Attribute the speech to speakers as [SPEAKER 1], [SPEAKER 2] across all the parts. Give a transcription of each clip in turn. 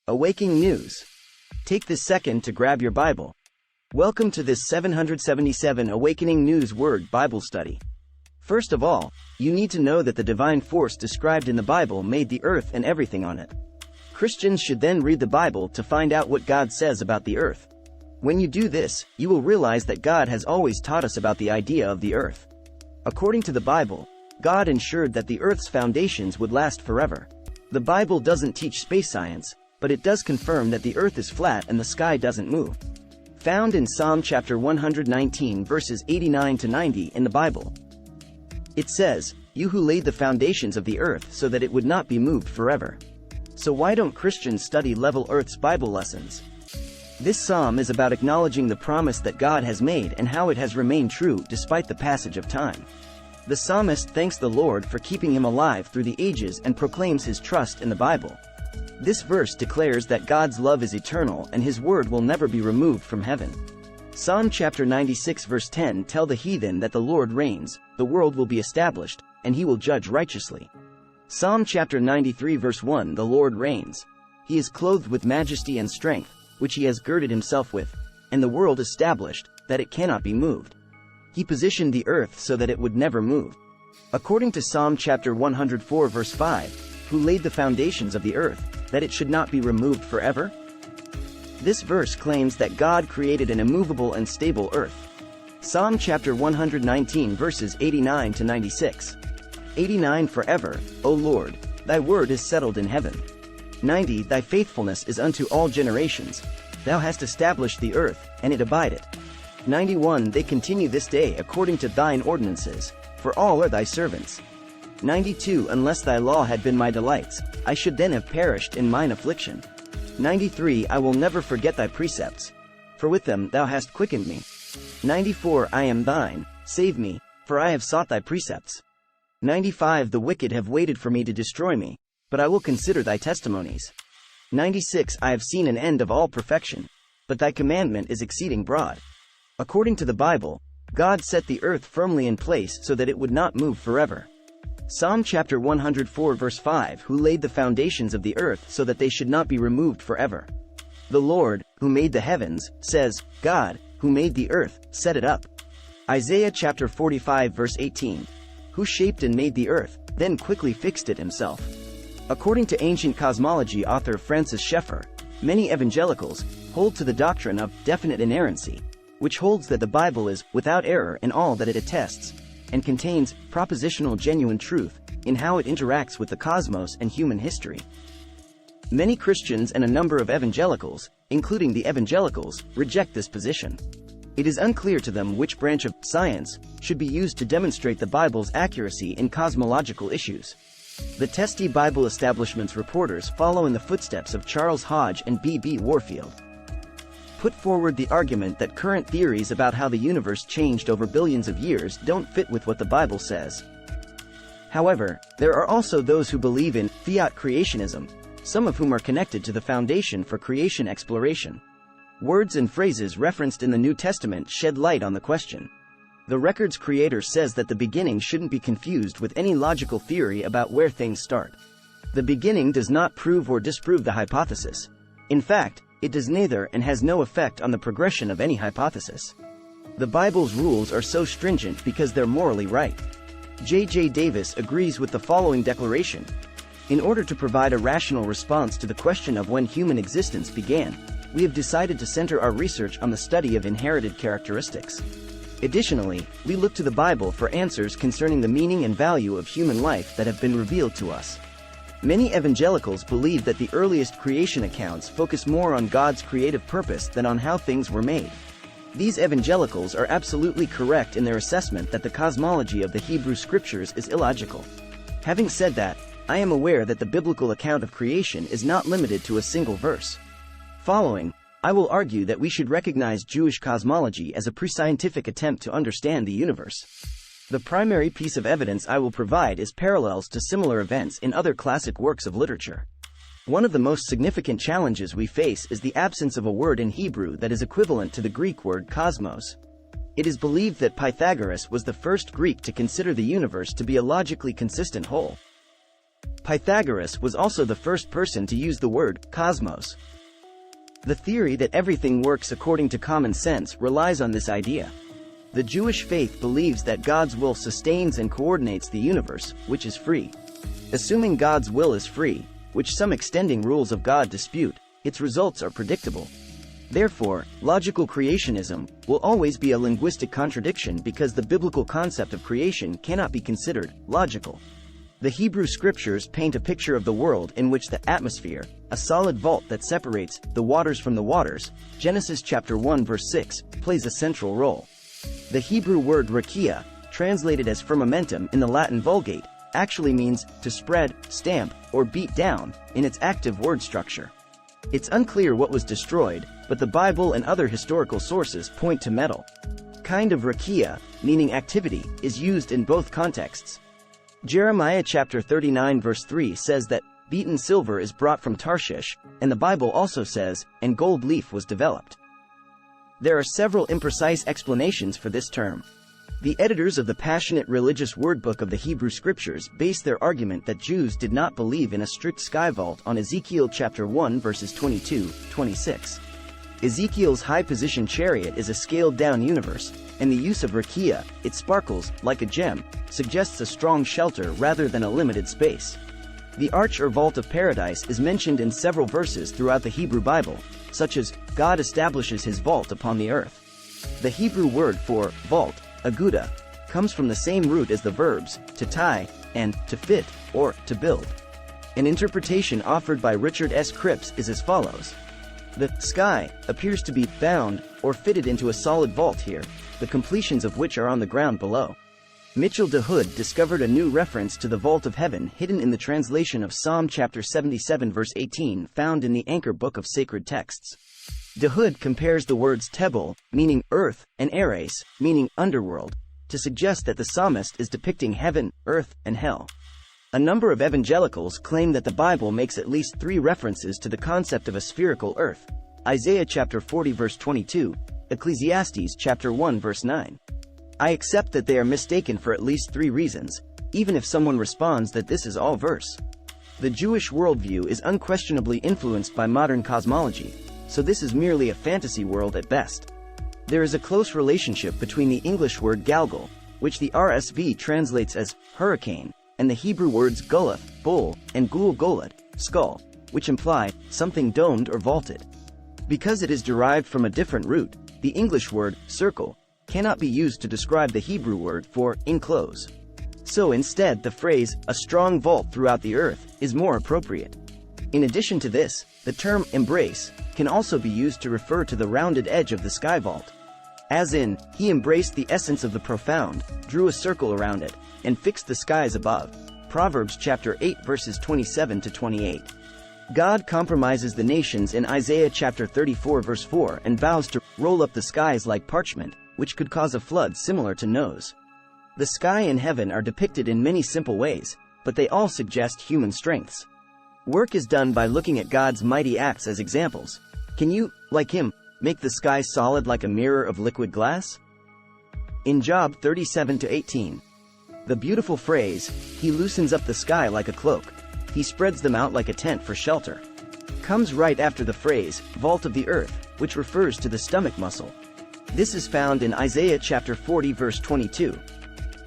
[SPEAKER 1] Awakening news. Take this second to grab your Bible. Welcome to this 777 Awakening News Word Bible study. First of all, you need to know that the divine force described in the Bible made the earth and everything on it. Christians should then read the Bible to find out what God says about the earth. When you do this, you will realize that God has always taught us about the idea of the earth. According to the Bible, God ensured that the earth's foundations would last forever. The Bible doesn't teach space science, but it does confirm that the earth is flat and the sky doesn't move. Found in Psalm chapter 119 verses 89 to 90 in the Bible. It says, "You who laid the foundations of the earth so that it would not be moved forever." So why don't Christians study Level Earth's Bible lessons? This psalm is about acknowledging the promise that God has made and how it has remained true despite the passage of time. The psalmist thanks the Lord for keeping him alive through the ages and proclaims his trust in the Bible. This verse declares that God's love is eternal and his word will never be removed from heaven. Psalm chapter 96 verse 10 tell the heathen that the Lord reigns, the world will be established, and he will judge righteously. Psalm chapter 93 verse 1 The Lord reigns. He is clothed with majesty and strength, which he has girded himself with, and the world established, that it cannot be moved. He positioned the earth so that it would never move. According to Psalm chapter 104 verse 5, who laid the foundations of the earth, that it should not be removed forever? This verse claims that God created an immovable and stable earth. Psalm chapter 119 verses 89 to 96. 89 Forever, O Lord, thy word is settled in heaven. 90 Thy faithfulness is unto all generations. Thou hast established the earth, and it abideth. 91 They continue this day according to thine ordinances, for all are thy servants. 92 Unless thy law had been my delights, I should then have perished in mine affliction. 93 I will never forget thy precepts, for with them thou hast quickened me. 94 I am thine, save me, for I have sought thy precepts. 95 The wicked have waited for me to destroy me, but I will consider thy testimonies. 96 I have seen an end of all perfection, but thy commandment is exceeding broad. According to the Bible, God set the earth firmly in place so that it would not move forever. Psalm chapter 104 verse 5 Who laid the foundations of the earth so that they should not be removed forever. The Lord, who made the heavens, says, God, who made the earth, set it up. Isaiah chapter 45 verse 18. Who shaped and made the earth, then quickly fixed it himself. According to ancient cosmology author Francis Schaeffer, many evangelicals hold to the doctrine of definite inerrancy, which holds that the Bible is without error in all that it attests, and contains propositional genuine truth in how it interacts with the cosmos and human history. Many Christians and a number of evangelicals, including the evangelicals, reject this position. It is unclear to them which branch of science should be used to demonstrate the Bible's accuracy in cosmological issues. The testy Bible establishment's reporters follow in the footsteps of Charles Hodge and B.B. Warfield. Put forward the argument that current theories about how the universe changed over billions of years don't fit with what the Bible says. However, there are also those who believe in fiat creationism, some of whom are connected to the Foundation for Creation Exploration. Words and phrases referenced in the New Testament shed light on the question. The record's creator says that the beginning shouldn't be confused with any logical theory about where things start. The beginning does not prove or disprove the hypothesis. In fact, it does neither and has no effect on the progression of any hypothesis. The Bible's rules are so stringent because they're morally right. J.J. Davis agrees with the following declaration. In order to provide a rational response to the question of when human existence began, we have decided to center our research on the study of inherited characteristics. Additionally, we look to the Bible for answers concerning the meaning and value of human life that have been revealed to us. Many evangelicals believe that the earliest creation accounts focus more on God's creative purpose than on how things were made. These evangelicals are absolutely correct in their assessment that the cosmology of the Hebrew Scriptures is illogical. Having said that, I am aware that the biblical account of creation is not limited to a single verse. Following, I will argue that we should recognize Jewish cosmology as a pre-scientific attempt to understand the universe. The primary piece of evidence I will provide is parallels to similar events in other classic works of literature. One of the most significant challenges we face is the absence of a word in Hebrew that is equivalent to the Greek word cosmos. It is believed that Pythagoras was the first Greek to consider the universe to be a logically consistent whole. Pythagoras was also the first person to use the word cosmos. The theory that everything works according to common sense relies on this idea. The Jewish faith believes that God's will sustains and coordinates the universe, which is free. Assuming God's will is free, which some extending rules of God dispute, its results are predictable. Therefore, logical creationism will always be a linguistic contradiction because the biblical concept of creation cannot be considered logical. The Hebrew scriptures paint a picture of the world in which the atmosphere, a solid vault that separates the waters from the waters, Genesis chapter 1 verse 6, plays a central role. The Hebrew word rakia, translated as firmamentum in the Latin Vulgate, actually means to spread, stamp, or beat down, in its active word structure. It's unclear what was destroyed, but the Bible and other historical sources point to metal. Kind of rakia, meaning activity, is used in both contexts. Jeremiah chapter 39 verse 3 says that beaten silver is brought from Tarshish, and the Bible also says, and gold leaf was developed. There are several imprecise explanations for this term. The editors of the Passionate Religious Wordbook of the Hebrew Scriptures base their argument that Jews did not believe in a strict sky vault on Ezekiel chapter 1 verses 22-26. Ezekiel's high-position chariot is a scaled-down universe, and the use of rakia, it sparkles like a gem, suggests a strong shelter rather than a limited space. The arch or vault of paradise is mentioned in several verses throughout the Hebrew Bible, such as, God establishes his vault upon the earth. The Hebrew word for vault, aguda, comes from the same root as the verbs to tie and to fit, or to build. An interpretation offered by Richard S. Cripps is as follows. The sky appears to be bound or fitted into a solid vault here, the completions of which are on the ground below. Mitchell de Hood discovered a new reference to the vault of heaven hidden in the translation of Psalm chapter 77 verse 18 found in the Anchor Book of Sacred Texts. De Hood compares the words Tebel, meaning earth, and Eres, meaning underworld, to suggest that the psalmist is depicting heaven, earth, and hell. A number of evangelicals claim that the Bible makes at least 3 references to the concept of a spherical earth. Isaiah chapter 40 verse 22, Ecclesiastes chapter 1 verse 9. I accept that they are mistaken for at least 3 reasons, even if someone responds that this is all verse. The Jewish worldview is unquestionably influenced by modern cosmology, so this is merely a fantasy world at best. There is a close relationship between the English word galgal, which the RSV translates as hurricane, and the Hebrew words gulath, bull, and gul golad, skull, which imply something domed or vaulted. Because it is derived from a different root, the English word circle cannot be used to describe the Hebrew word for enclose. So instead the phrase, a strong vault throughout the earth, is more appropriate. In addition to this, the term embrace can also be used to refer to the rounded edge of the sky vault. As in, he embraced the essence of the profound, drew a circle around it, and fixed the skies above. Proverbs chapter 8 verses 27-28. God compromises the nations in Isaiah chapter 34 verse 4 and vows to roll up the skies like parchment, which could cause a flood similar to Noah's. The sky and heaven are depicted in many simple ways, but they all suggest human strengths. Work is done by looking at God's mighty acts as examples. Can you, like him, make the sky solid like a mirror of liquid glass? In Job 37-18, the beautiful phrase, he loosens up the sky like a cloak, he spreads them out like a tent for shelter, comes right after the phrase, vault of the earth, which refers to the stomach muscle. This is found in Isaiah chapter 40 verse 22.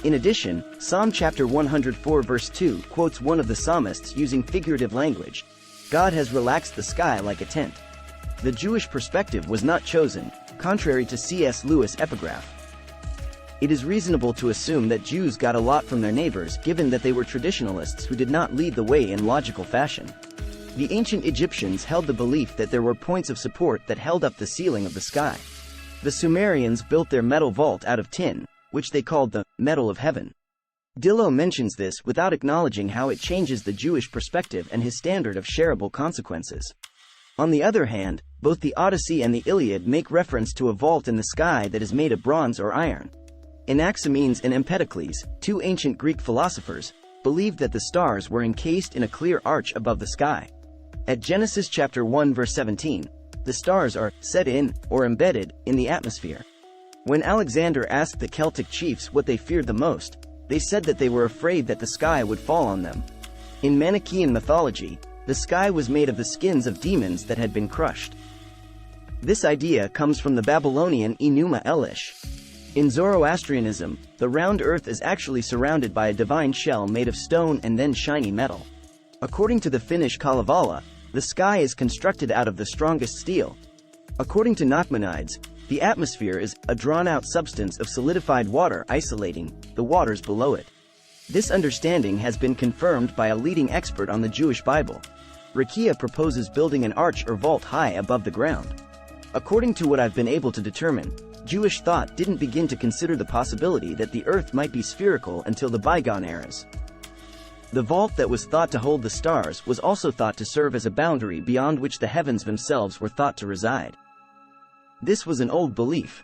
[SPEAKER 1] In addition, Psalm chapter 104 verse 2 quotes one of the psalmists using figurative language. God has relaxed the sky like a tent. The Jewish perspective was not chosen, contrary to C.S. Lewis' epigraph. It is reasonable to assume that Jews got a lot from their neighbors given that they were traditionalists who did not lead the way in logical fashion. The ancient Egyptians held the belief that there were points of support that held up the ceiling of the sky. The Sumerians built their metal vault out of tin, which they called the metal of heaven. Dillow mentions this without acknowledging how it changes the Jewish perspective and his standard of shareable consequences. On the other hand, both the Odyssey and the Iliad make reference to a vault in the sky that is made of bronze or iron. Anaximenes and Empedocles, 2 ancient Greek philosophers, believed that the stars were encased in a clear arch above the sky. At Genesis chapter 1 verse 17, the stars are set in, or embedded, in the atmosphere. When Alexander asked the Celtic chiefs what they feared the most, they said that they were afraid that the sky would fall on them. In Manichaean mythology, the sky was made of the skins of demons that had been crushed. This idea comes from the Babylonian Enuma Elish. In Zoroastrianism, the round earth is actually surrounded by a divine shell made of stone and then shiny metal. According to the Finnish Kalevala, the sky is constructed out of the strongest steel. According to Nachmanides, the atmosphere is a drawn-out substance of solidified water isolating the waters below it. This understanding has been confirmed by a leading expert on the Jewish Bible. Rakia proposes building an arch or vault high above the ground. According to what I've been able to determine, Jewish thought didn't begin to consider the possibility that the earth might be spherical until the bygone eras. The vault that was thought to hold the stars was also thought to serve as a boundary beyond which the heavens themselves were thought to reside. This was an old belief.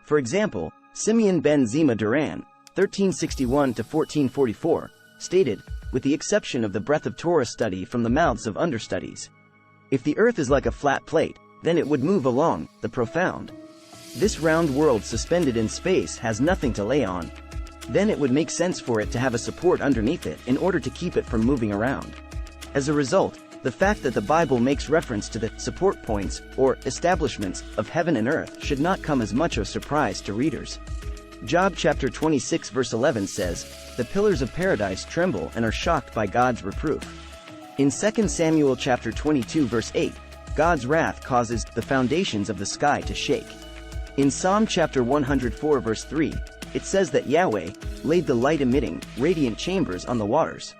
[SPEAKER 1] For example, Simeon ben Zima Duran, 1361–1444, stated, with the exception of the breadth of Torah study from the mouths of understudies, if the earth is like a flat plate, then it would move along the profound. This round world suspended in space has nothing to lay on. Then it would make sense for it to have a support underneath it in order to keep it from moving around. As a result, the fact that the Bible makes reference to the support points or establishments of heaven and earth should not come as much of a surprise to readers. Job chapter 26 verse 11 says, "The pillars of paradise tremble and are shocked by God's reproof." In 2 Samuel chapter 22 verse 8, God's wrath causes the foundations of the sky to shake. In Psalm chapter 104 verse 3, it says that Yahweh laid the light-emitting, radiant chambers on the waters.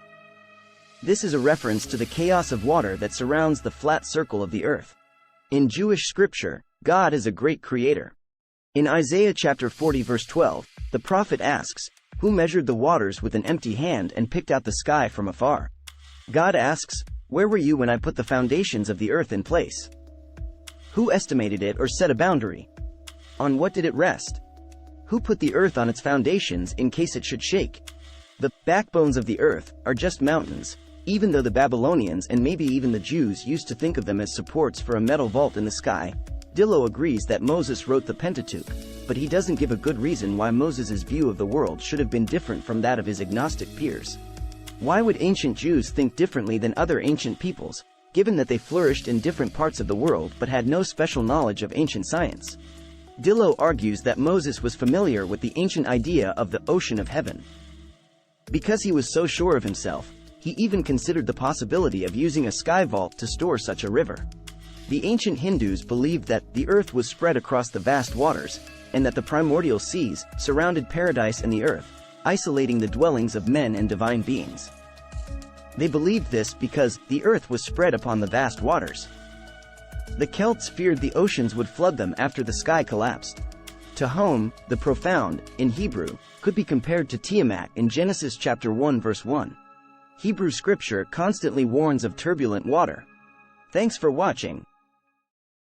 [SPEAKER 1] This is a reference to the chaos of water that surrounds the flat circle of the earth. In Jewish scripture, God is a great creator. In Isaiah chapter 40 verse 12, the prophet asks, "Who measured the waters with an empty hand and picked out the sky from afar?" God asks, "Where were you when I put the foundations of the earth in place? Who estimated it or set a boundary? On what did it rest? Who put the earth on its foundations in case it should shake?" The backbones of the earth are just mountains, even though the Babylonians and maybe even the Jews used to think of them as supports for a metal vault in the sky. Dillo agrees that Moses wrote the Pentateuch, but he doesn't give a good reason why Moses' view of the world should have been different from that of his agnostic peers. Why would ancient Jews think differently than other ancient peoples, given that they flourished in different parts of the world but had no special knowledge of ancient science? Dillo argues that Moses was familiar with the ancient idea of the ocean of heaven. Because he was so sure of himself, he even considered the possibility of using a sky vault to store such a river. The ancient Hindus believed that the earth was spread across the vast waters, and that the primordial seas surrounded paradise and the earth, isolating the dwellings of men and divine beings. They believed this because the earth was spread upon the vast waters. The Celts feared the oceans would flood them after the sky collapsed. Tehom, the profound, in Hebrew, could be compared to Tiamat in Genesis chapter 1 verse 1. Hebrew scripture constantly warns of turbulent water. Thanks for watching.